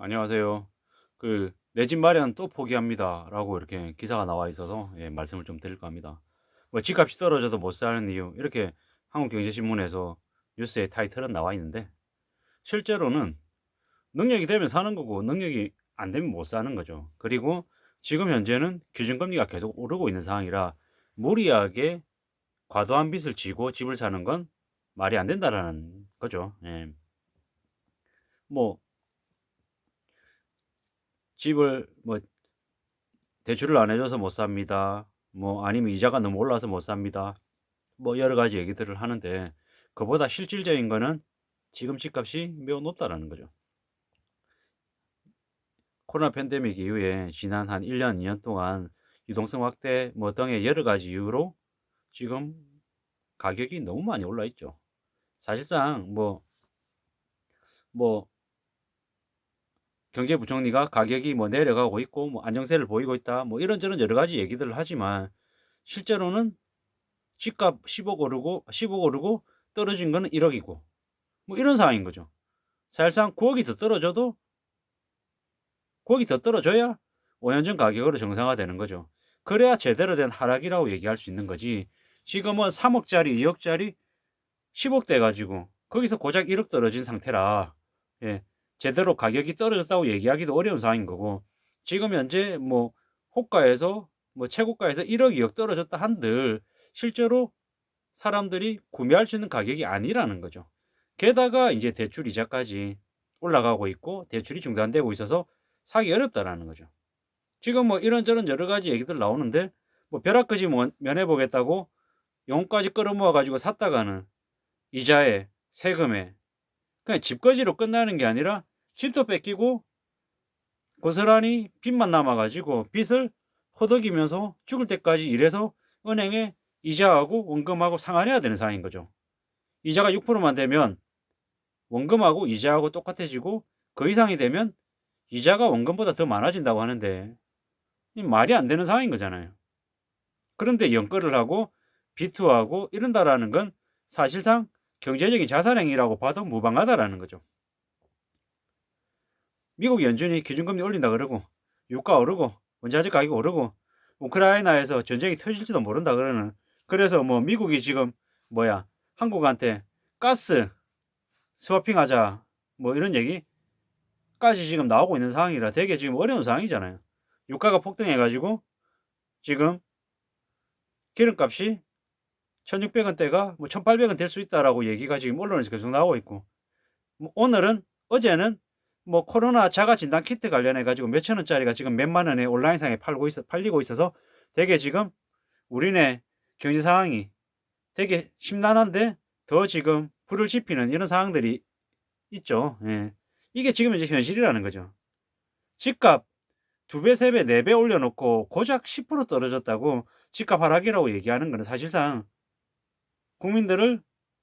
안녕하세요. "내 집 마련 또 포기합니다."라고 이렇게 기사가 나와 있어서 말씀을 좀 드릴까 합니다. 뭐 "집값이 떨어져도 못 사는 이유." 이렇게 한국경제신문에서 뉴스의 타이틀은 나와 있는데, 실제로는 능력이 되면 사는 거고 능력이 안 되면 못 사는 거죠. 그리고 지금 현재는 기준금리가 계속 오르고 있는 상황이라 무리하게 과도한 빚을 지고 집을 사는 건 말이 안 된다라는 거죠. 예. 뭐 집을 대출을 안 해 줘서 못 삽니다. 뭐 아니면 이자가 너무 올라서 못 삽니다. 뭐 여러 가지 얘기들을 하는데, 그보다 실질적인 거는 지금 집값이 매우 높다라는 거죠. 코로나 팬데믹 이후에 지난 한 1 년, 2년 동안 유동성 확대 뭐 등의 여러 가지 이유로 지금 가격이 너무 많이 올라 있죠. 사실상 뭐 경제부총리가 가격이 내려가고 있고 안정세를 보이고 있다, 이런저런 여러 가지 얘기들을 하지만, 실제로는 집값 10억 오르고 떨어진 거는 1억 이고 이런 상황인 거죠. 사실상 9억이 더 떨어져도 9억이 더 떨어져야 5년 전 가격으로 정상화되는 거죠. 그래야 제대로 된 하락이라고 얘기할 수 있는 거지. 지금은 3억 짜리, 2억 짜리 10억 돼 가지고 거기서 고작 1억 떨어진 상태라, 예, 제대로 가격이 떨어졌다고 얘기하기도 어려운 상황인 거고, 지금 현재 호가에서 최고가에서 1억, 2억 떨어졌다 한들 실제로 사람들이 구매할 수 있는 가격이 아니라는 거죠. 게다가 이제 대출 이자까지 올라가고 있고 대출이 중단되고 있어서 사기 어렵다라는 거죠. 지금 이런저런 여러 가지 얘기들 나오는데, 벼락까지 면해 보겠다고 용까지 끌어모아 가지고 샀다가는 이자에 세금에 그냥 집거지로 끝나는 게 아니라 집도 뺏기고 고스란히 빚만 남아 가지고 빚을 허덕이면서 죽을 때까지 일해서 은행에 이자하고 원금하고 상환해야 되는 상황인 거죠. 이자가 6%만 되면 원금하고 이자하고 똑같아지고, 그 이상이 되면 이자가 원금보다 더 많아진다고 하는데, 이 말이 안 되는 상황인 거잖아요. 그런데 연끌을 하고 비투하고 이런다라는 건 사실상 경제적인 자살행위라고 봐도 무방하다라는 거죠. 미국 연준이 기준금리 올린다 그러고 유가 오르고 원자재 가격 오르고 우크라이나에서 전쟁이 터질지도 모른다 그러는, 그래서 미국이 지금 한국한테 가스 스와핑하자 이런 얘기까지 지금 나오고 있는 상황이라 되게 지금 어려운 상황이잖아요. 유가가 폭등해 가지고 지금 기름값이 1,600원대가 1,800원 될 수 있다라고 얘기가 지금 언론에서 계속 나오고 있고, 어제는 코로나 자가 진단 키트 관련해 가지고 몇천 원짜리가 지금 몇만 원에 온라인상에 팔리고 있어서 되게 지금 우리네 경제 상황이 되게 심란한데 더 지금 불을 지피는 이런 상황들이 있죠. 예. 이게 지금 이제 현실이라는 거죠. 집값 2 배, 3 배, 4배 올려 놓고 고작 10% 떨어졌다고 집값 하락이라고 얘기하는 거는 사실상 국민들을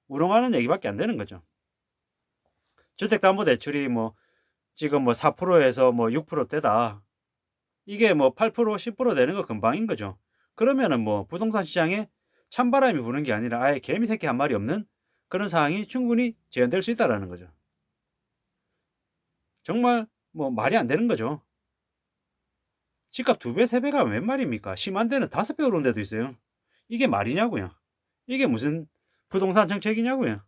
우롱하는 얘기밖에 안 되는 거죠. 주택담보대출이 지금 4% 에서 6%대다. 이게 8% 10% 되는 거 금방인 거죠. 그러면은 부동산 시장에 찬바람이 부는 게 아니라 아예 개미 새끼 한 마리 없는 그런 상황이 충분히 재현될 수 있다라는 거죠. 정말 말이 안 되는 거죠. 집값 2 배, 3 배가 웬 말입니까? 심한 데는 5배 오른 데도 있어요. 이게 말이냐고요. 이게 무슨 부동산 정책이냐고요.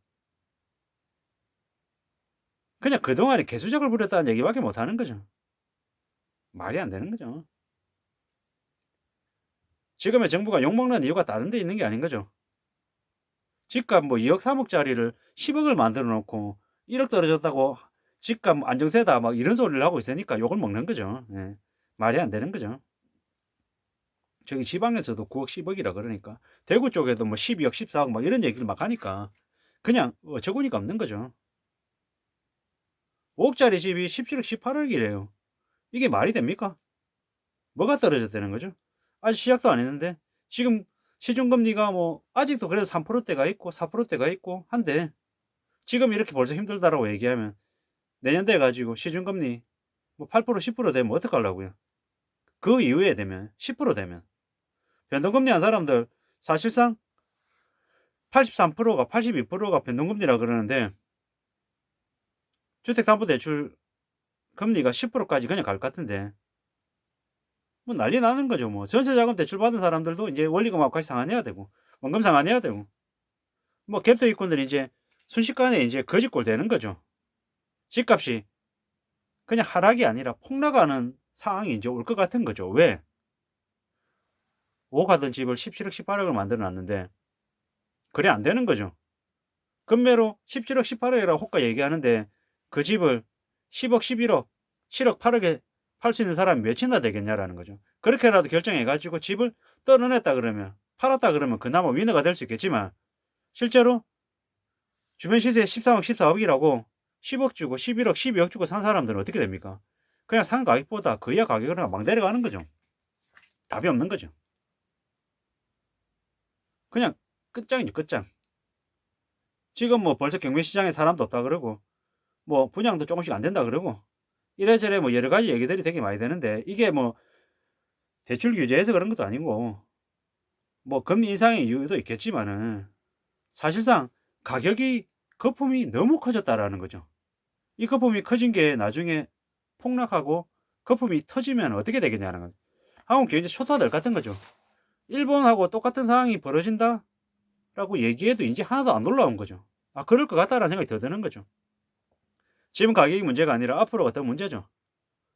그냥 그동안에 개수작을 부렸다는 얘기밖에 못 하는 거죠. 말이 안 되는 거죠. 지금의 정부가 욕먹는 이유가 다른 데 있는 게 아닌 거죠. 집값 2억 3억 짜리를 10억을 만들어 놓고 1억 떨어졌다고 집값 안정세다 막 이런 소리를 하고 있으니까 욕을 먹는 거죠. 예. 말이 안 되는 거죠. 저기 지방에서도 9억 10억이라 그러니까 대구 쪽에도 12억 14억 막 이런 얘기를 막 하니까 그냥 어처구니가 없는 거죠. 5억짜리 집이 17억 18억이래요. 이게 말이 됩니까? 뭐가 떨어졌다는 거죠? 아직 시작도 안 했는데 지금 시중금리가 아직도 그래도 3%대가 있고 4%대가 있고 한데, 지금 이렇게 벌써 힘들다라고 얘기하면 내년 돼 가지고 시중금리 8% 10% 되면 어떡하려고요. 그 이후에 되면 10% 되면 변동금리 한 사람들 사실상 83%가 82%가 변동금리라 그러는데, 주택담보대출 금리가 10%까지 그냥 갈 것 같은데 뭐 난리 나는 거죠 뭐. 전세자금 대출 받은 사람들도 이제 원리금하고 같이 상환해야 되고 원금 상환해야 되고 뭐 갭투자익권들이 이제 순식간에 이제 거지꼴 되는 거죠. 집값이 그냥 하락이 아니라 폭락하는 상황이 이제 올 것 같은 거죠. 왜? 5억 하던 집을 17억, 18억을 만들어 놨는데 그래 안 되는 거죠. 금매로 17억, 18억이라고 호가 얘기하는데 그 집을 10억, 11억, 7억, 8억에 팔 수 있는 사람이 몇이나 되겠냐라는 거죠. 그렇게라도 결정해 가지고 집을 떨어냈다 그러면 팔았다 그러면 그나마 위너가 될 수 있겠지만 실제로 주변 시세 13억, 14억이라고 10억 주고 11억, 12억 주고 산 사람들은 어떻게 됩니까? 그냥 산 가격보다 그 이하 가격으로 막 내려가는 거죠. 답이 없는 거죠. 그냥 끝장이죠, 끝장. 지금 뭐 벌써 경매시장에 사람도 없다 그러고 뭐 분양도 조금씩 안 된다 그러고 이래저래 뭐 여러 가지 얘기들이 되게 많이 되는데 이게 뭐 대출 규제해서 그런 것도 아니고 뭐 금리 인상의 이유도 있겠지만은 사실상 가격이 거품이 너무 커졌다라는 거죠. 이 거품이 커진 게 나중에 폭락하고 거품이 터지면 어떻게 되겠냐는 거죠. 한국 경제 초토화될 것 같은 거죠. 일본하고 똑같은 상황이 벌어진다라고 얘기해도 이제 하나도 안 올라온 거죠. 아, 그럴 것 같다라는 생각이 더 드는 거죠. 지금 가격이 문제가 아니라 앞으로가 더 문제죠.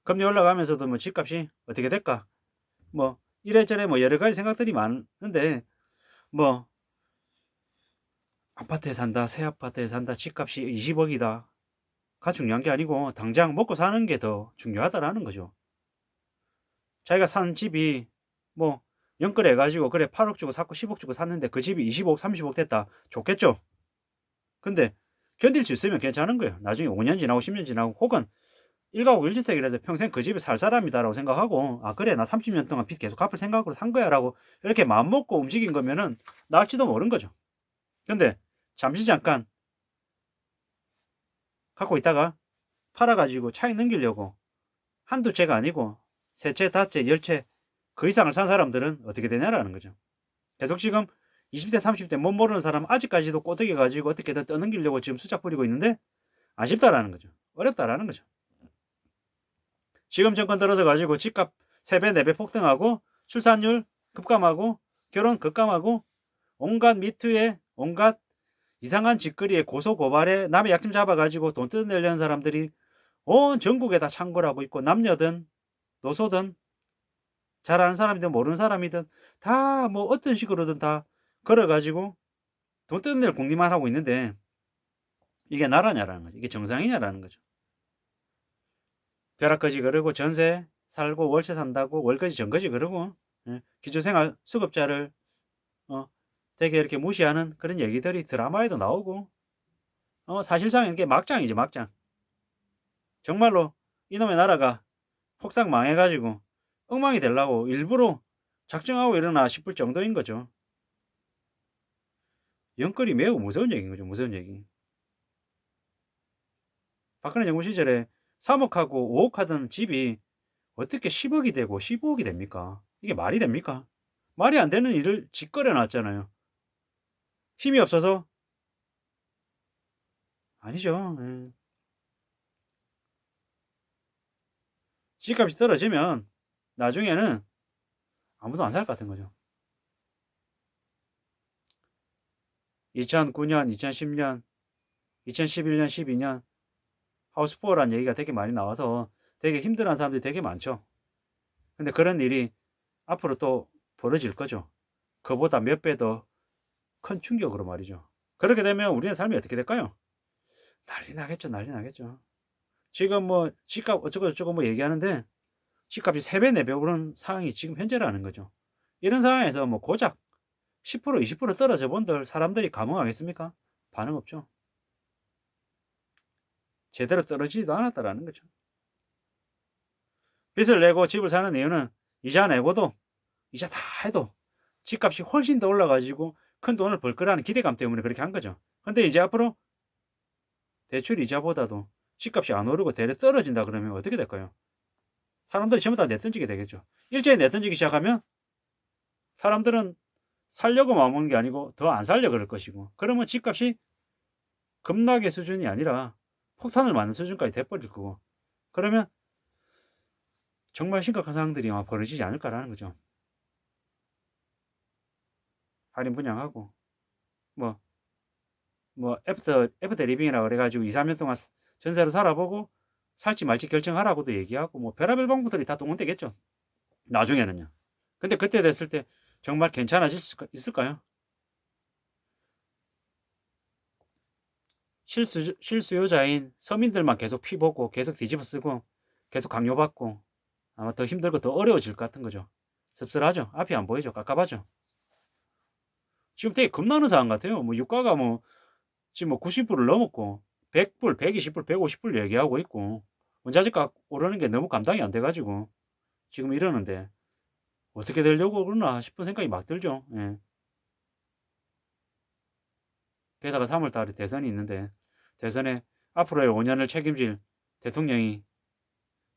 금리 올라가면서도 뭐 집값이 어떻게 될까? 뭐 이래저래 뭐 여러 가지 생각들이 많은데 뭐 아파트에 산다, 새 아파트에 산다, 집값이 20억이다. 가 중요한 게 아니고 당장 먹고 사는 게 더 중요하다라는 거죠. 자기가 산 집이 뭐 연끌해 가지고 그래 8억 주고 샀고 10억 주고 샀는데 그 집이 20억, 30억 됐다. 좋겠죠? 근데 견딜 수 있으면 괜찮은 거예요. 나중에 5년 지나고 10년 지나고 혹은 1가구 1주택이라서 평생 그 집에 살 사람이다라고 생각하고 아 그래 나 30년 동안 빚 계속 갚을 생각으로 산 거야라고 이렇게 마음먹고 움직인 거면은 나을지도 모르는 거죠. 근데 잠시 잠깐 갖고 있다가 팔아 가지고 차익 넘기려고 한두 채가 아니고 세 채, 다섯 채, 열 채 그 이상을 산 사람들은 어떻게 되냐라는 거죠. 계속 지금 20대, 30대 못 모르는 사람 아직까지도 꼬드겨 가지고 어떻게든 떠넘기려고 지금 수작 부리고 있는데 아쉽다라는 거죠. 어렵다라는 거죠. 지금 정권 들어서 가지고 집값 3배, 4배 폭등하고 출산율 급감하고 결혼 급감하고 온갖 미투에 온갖 이상한 짓거리에 고소 고발에 남의 약점 잡아 가지고 돈 뜯어내려는 사람들이 온 전국에 다 창궐 하고 있고 남녀든 노소든 잘 아는 사람이든 모르는 사람이든 다 뭐 어떤 식으로든 다 걸어 가지고 돈 뜯어낼 궁리만 하고 있는데 이게 나라냐라는 거죠. 이게 정상이냐라는 거죠. 벼락거지 그러고 전세 살고 월세 산다고 월거지 전거지 그러고 예, 기초생활 수급자를 되게 이렇게 무시하는 그런 얘기들이 드라마에도 나오고 사실상 이게 막장이죠 막장. 정말로 이놈의 나라가 폭삭 망해 가지고 엉망이 되려고 일부러 작정하고 이러나 싶을 정도인 거죠. 연끌이 매우 무서운 얘기인 거죠 무서운 얘기. 박근혜 정부 시절에 3억하고 5억 하던 집이 어떻게 10억이 되고 15억이 됩니까? 이게 말이 됩니까? 말이 안 되는 일을 짓거려 놨잖아요. 힘이 없어서 아니죠. 예. 집값이 떨어지면 나중에는 아무도 안 살 것 같은 거죠. 2009년, 2010년, 2011년, 12년 하우스푸어라는 얘기가 되게 많이 나와서 되게 힘들어하는 사람들이 되게 많죠. 근데 그런 일이 앞으로 또 벌어질 거죠. 그보다 몇 배 더 큰 충격으로 말이죠. 그렇게 되면 우리의 삶이 어떻게 될까요? 난리 나겠죠, 난리 나겠죠. 지금 뭐 집값 어쩌고저쩌고 뭐 얘기하는데 집값이 3배, 4배 오른 상황이 지금 현재라는 거죠. 이런 상황에서 뭐 고작 10% 20% 떨어져 본들 사람들이 감흥하겠습니까? 반응 없죠. 제대로 떨어지지도 않았다라는 거죠. 빚을 내고 집을 사는 이유는 이자 내고도 이자 다 해도 집값이 훨씬 더 올라가지고 큰 돈을 벌 거라는 기대감 때문에 그렇게 한 거죠. 근데 이제 앞으로 대출 이자보다도 집값이 안 오르고 대려 떨어진다 그러면 어떻게 될까요? 사람들이 전부 다 내던지게 되겠죠. 일제히 내던지기 시작하면 사람들은 살려고 마음먹는 게 아니고 더 안 살려 그럴 것이고 그러면 집값이 급락의 수준이 아니라 폭탄을 맞는 수준까지 돼버릴 거고 그러면 정말 심각한 상황들이 아마 벌어지지 않을까라는 거죠. 할인 분양하고 뭐 애프터 리빙이라 그래 가지고 2-3년 동안 전세로 살아보고 살지 말지 결정하라고도 얘기하고 뭐 별의별 방법들이 다 동원되겠죠, 나중에는요. 근데 그때 됐을 때 정말 괜찮아질 수 있을까요? 실수요자인 서민들만 계속 피 보고 계속 뒤집어 쓰고 계속 강요받고 아마 더 힘들고 더 어려워질 것 같은 거죠. 씁쓸하죠. 앞이 안 보이죠. 깝깝하죠. 지금 되게 겁나는 상황 같아요. 뭐 유가가 뭐 지금 뭐 90불을 넘었고 100불, 120불, 150불 얘기하고 있고 원자재가 오르는 게 너무 감당이 안 돼 가지고 지금 이러는데 어떻게 되려고 그러나 싶은 생각이 막 들죠. 예. 게다가 3월 달에 대선이 있는데 대선에 앞으로의 5년을 책임질 대통령이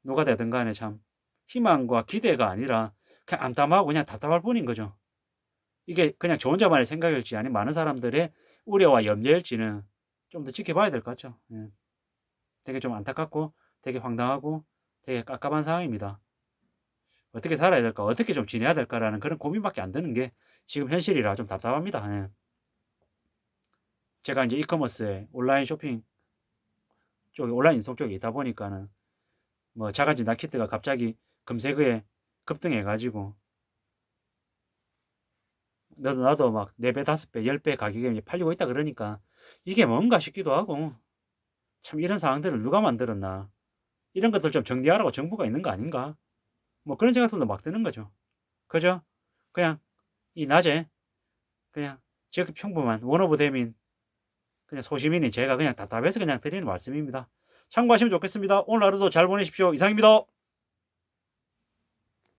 누가 되든 간에 참 희망과 기대가 아니라 그냥 암담하고 그냥 답답할 뿐인 거죠. 이게 그냥 저 혼자만의 생각일지 아니면 많은 사람들의 우려와 염려일지는 좀 더 지켜봐야 될 것 같죠. 예. 되게 좀 안타깝고 되게 황당하고 되게 깝깝한 상황입니다. 어떻게 살아야 될까? 어떻게 좀 지내야 될까라는 그런 고민밖에 안 드는 게 지금 현실이라 좀 답답합니다. 예. 제가 이제 이커머스에 온라인 쇼핑 쪽에 온라인 유통 쪽에 있다 보니까는 뭐 자가진 나키트가 갑자기 검색어에 급등해 가지고 나도 막 4배, 5배, 10배 가격에 이제 팔리고 있다 그러니까 이게 뭔가 싶기도 하고 참 이런 상황들을 누가 만들었나. 이런 것들 좀 정리하라고 정부가 있는 거 아닌가. 뭐 그런 생각들도 막 드는 거죠. 그죠? 그냥 이 낮에 그냥 지극히 평범한 원오브 대민 그냥 소시민이 제가 그냥 답답해서 그냥 드리는 말씀입니다. 참고하시면 좋겠습니다. 오늘 하루도 잘 보내십시오. 이상입니다.